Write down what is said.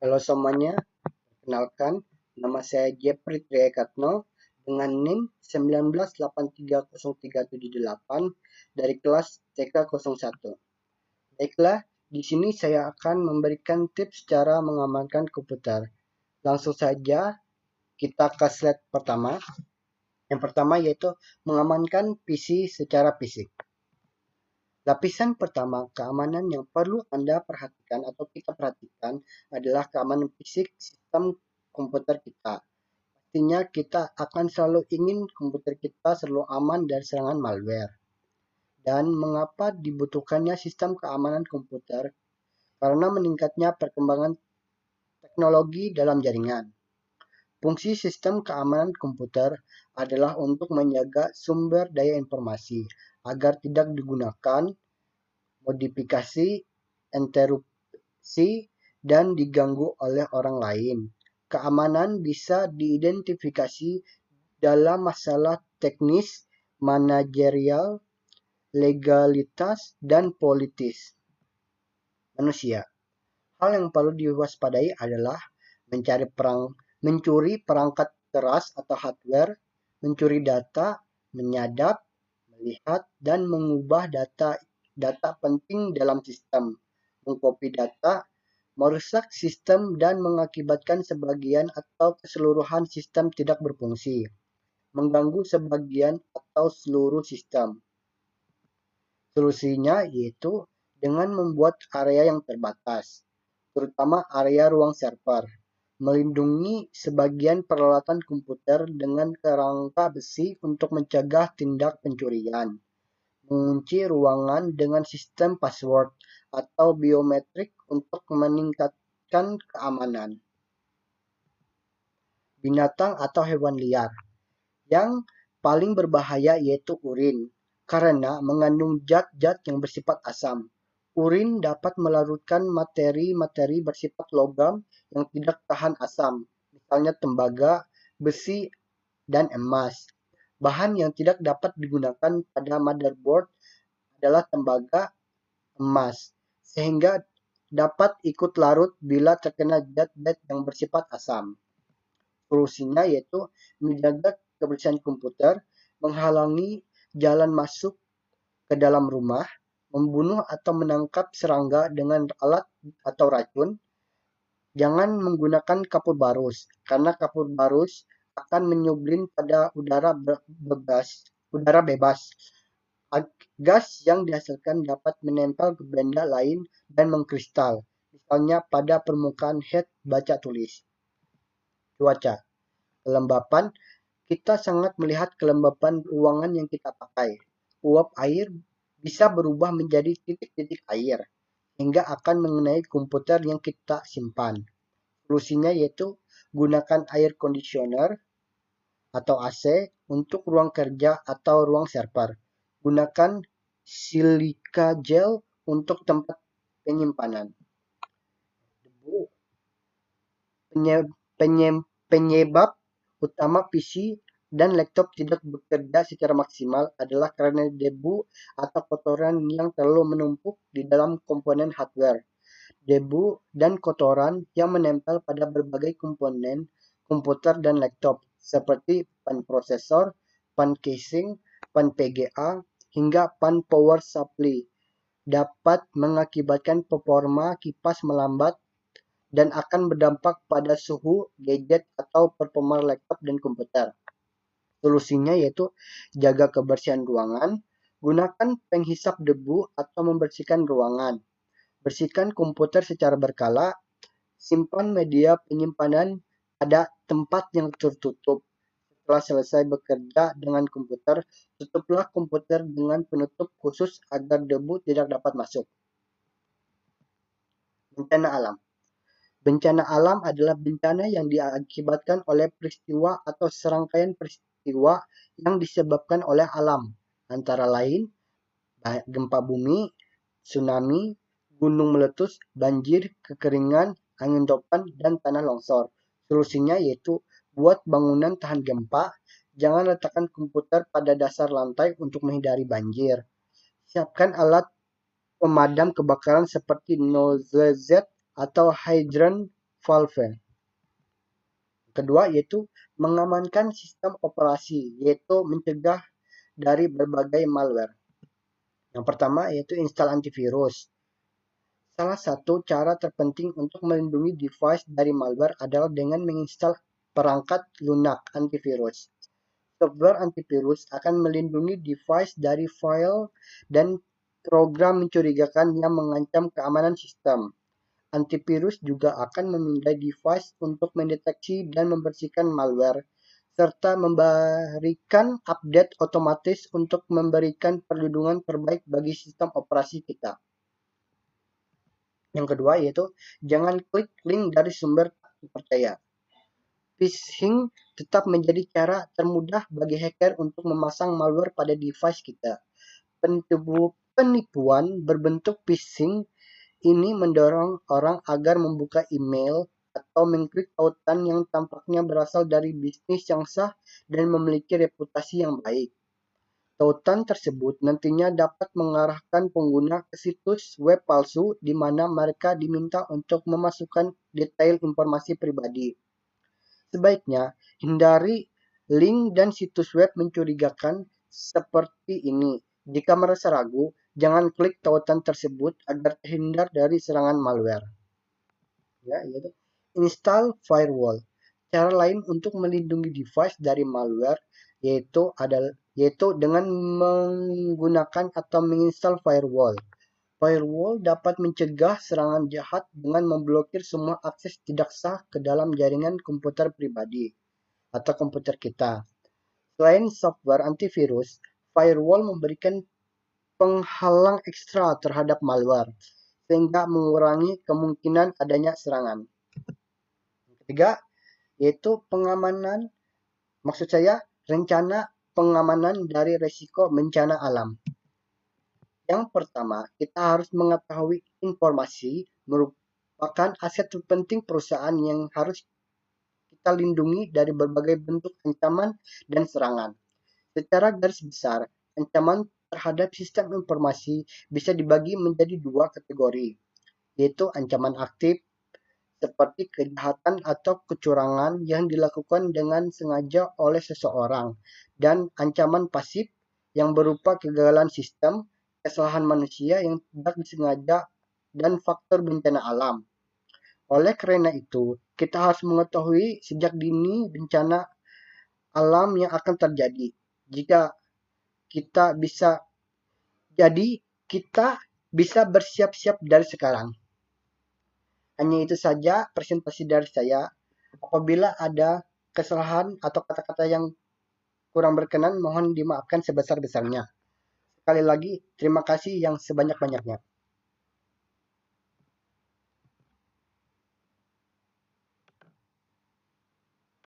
Halo semuanya, perkenalkan nama saya Jeffrey Triekatno dengan NIM 198303778 dari kelas TK01. Baiklah, di sini saya akan memberikan tips cara mengamankan komputer. Langsung saja kita ke slide pertama. Yang pertama yaitu mengamankan PC secara fisik. Lapisan pertama keamanan yang perlu Anda perhatikan atau kita perhatikan adalah keamanan fisik sistem komputer kita. Pastinya kita akan selalu ingin komputer kita selalu aman dari serangan malware. Dan mengapa dibutuhkannya sistem keamanan komputer? Karena meningkatnya perkembangan teknologi dalam jaringan. Fungsi sistem keamanan komputer adalah untuk menjaga sumber daya informasi agar tidak digunakan modifikasi, interupsi, dan diganggu oleh orang lain. Keamanan bisa diidentifikasi dalam masalah teknis, manajerial, legalitas, dan politis manusia. Hal yang perlu diwaspadai adalah mencuri perangkat keras atau hardware, mencuri data, menyadap, melihat, dan mengubah data penting dalam sistem, mengcopy data, merusak sistem dan mengakibatkan sebagian atau keseluruhan sistem tidak berfungsi, mengganggu sebagian atau seluruh sistem. Solusinya yaitu dengan membuat area yang terbatas, terutama area ruang server, melindungi sebagian peralatan komputer dengan kerangka besi untuk mencegah tindak pencurian, mengunci ruangan dengan sistem password atau biometrik untuk meningkatkan keamanan. Binatang atau hewan liar. Yang paling berbahaya yaitu urin, karena mengandung zat-zat yang bersifat asam. Urin dapat melarutkan materi-materi bersifat logam yang tidak tahan asam, misalnya tembaga, besi, dan emas. Bahan yang tidak dapat digunakan pada motherboard adalah tembaga, emas, sehingga dapat ikut larut bila terkena zat-zat yang bersifat asam. Solusinya yaitu menjaga kebersihan komputer, menghalangi jalan masuk ke dalam rumah, membunuh atau menangkap serangga dengan alat atau racun. Jangan menggunakan kapur barus, karena kapur barus akan menyublin pada udara bebas. Gas yang dihasilkan dapat menempel ke benda lain dan mengkristal, misalnya pada permukaan head baca tulis. Cuaca. Kelembapan, kita sangat melihat kelembapan ruangan yang kita pakai. Uap air bisa berubah menjadi titik-titik air, hingga akan mengenai komputer yang kita simpan. Solusinya yaitu gunakan air conditioner atau AC untuk ruang kerja atau ruang server. Gunakan silika gel untuk tempat penyimpanan. Penyebab utama PC dan laptop tidak bekerja secara maksimal adalah karena debu atau kotoran yang terlalu menumpuk di dalam komponen hardware. Debu dan kotoran yang menempel pada berbagai komponen komputer dan laptop, seperti pan prosesor, pan casing, pan PGA, hingga pan power supply, dapat mengakibatkan performa kipas melambat dan akan berdampak pada suhu gadget atau performa laptop dan komputer. Solusinya yaitu jaga kebersihan ruangan, gunakan penghisap debu atau membersihkan ruangan, bersihkan komputer secara berkala, simpan media penyimpanan pada tempat yang tertutup. Setelah selesai bekerja dengan komputer, tutuplah komputer dengan penutup khusus agar debu tidak dapat masuk. Bencana alam. Bencana alam adalah bencana yang diakibatkan oleh peristiwa atau serangkaian peristiwa yang disebabkan oleh alam, antara lain gempa bumi, tsunami, gunung meletus, banjir, kekeringan, angin topan, dan tanah longsor. Solusinya yaitu buat bangunan tahan gempa, jangan letakkan komputer pada dasar lantai untuk menghindari banjir. Siapkan alat pemadam kebakaran seperti nozzle Z atau hydrant Valve. Kedua yaitu mengamankan sistem operasi, yaitu mencegah dari berbagai malware. Yang pertama yaitu install antivirus. Salah satu cara terpenting untuk melindungi device dari malware adalah dengan menginstal perangkat lunak antivirus. Software antivirus akan melindungi device dari file dan program mencurigakan yang mengancam keamanan sistem. Antivirus juga akan memindai device untuk mendeteksi dan membersihkan malware, serta memberikan update otomatis untuk memberikan perlindungan terbaik bagi sistem operasi kita. Yang kedua yaitu jangan klik link dari sumber tak dipercaya. Phishing tetap menjadi cara termudah bagi hacker untuk memasang malware pada device kita. Penipuan berbentuk phishing ini mendorong orang agar membuka email atau mengklik tautan yang tampaknya berasal dari bisnis yang sah dan memiliki reputasi yang baik. Tautan tersebut nantinya dapat mengarahkan pengguna ke situs web palsu di mana mereka diminta untuk memasukkan detail informasi pribadi. Sebaiknya hindari link dan situs web mencurigakan seperti ini. Jika merasa ragu, jangan klik tautan tersebut agar terhindar dari serangan malware. Ya, yaitu install firewall. Cara lain untuk melindungi device dari malware yaitu dengan menggunakan atau menginstal firewall. Firewall dapat mencegah serangan jahat dengan memblokir semua akses tidak sah ke dalam jaringan komputer pribadi atau komputer kita. Selain software antivirus, firewall memberikan penghalang ekstra terhadap malware, sehingga mengurangi kemungkinan adanya serangan. Ketiga, yaitu rencana pengamanan dari risiko bencana alam. Yang pertama, kita harus mengetahui informasi merupakan aset terpenting perusahaan yang harus kita lindungi dari berbagai bentuk ancaman dan serangan. Secara garis besar, ancaman terhadap sistem informasi bisa dibagi menjadi dua kategori, yaitu ancaman aktif seperti kejahatan atau kecurangan yang dilakukan dengan sengaja oleh seseorang, dan ancaman pasif yang berupa kegagalan sistem, kesalahan manusia yang tidak disengaja, dan faktor bencana alam. Oleh karena itu, kita harus mengetahui sejak dini bencana alam yang akan terjadi. Jika kita bisa jadi kita bisa bersiap-siap dari sekarang. Hanya itu saja presentasi dari saya. Apabila ada kesalahan atau kata-kata yang kurang berkenan, mohon dimaafkan sebesar-besarnya. Sekali lagi, terima kasih yang sebanyak-banyaknya.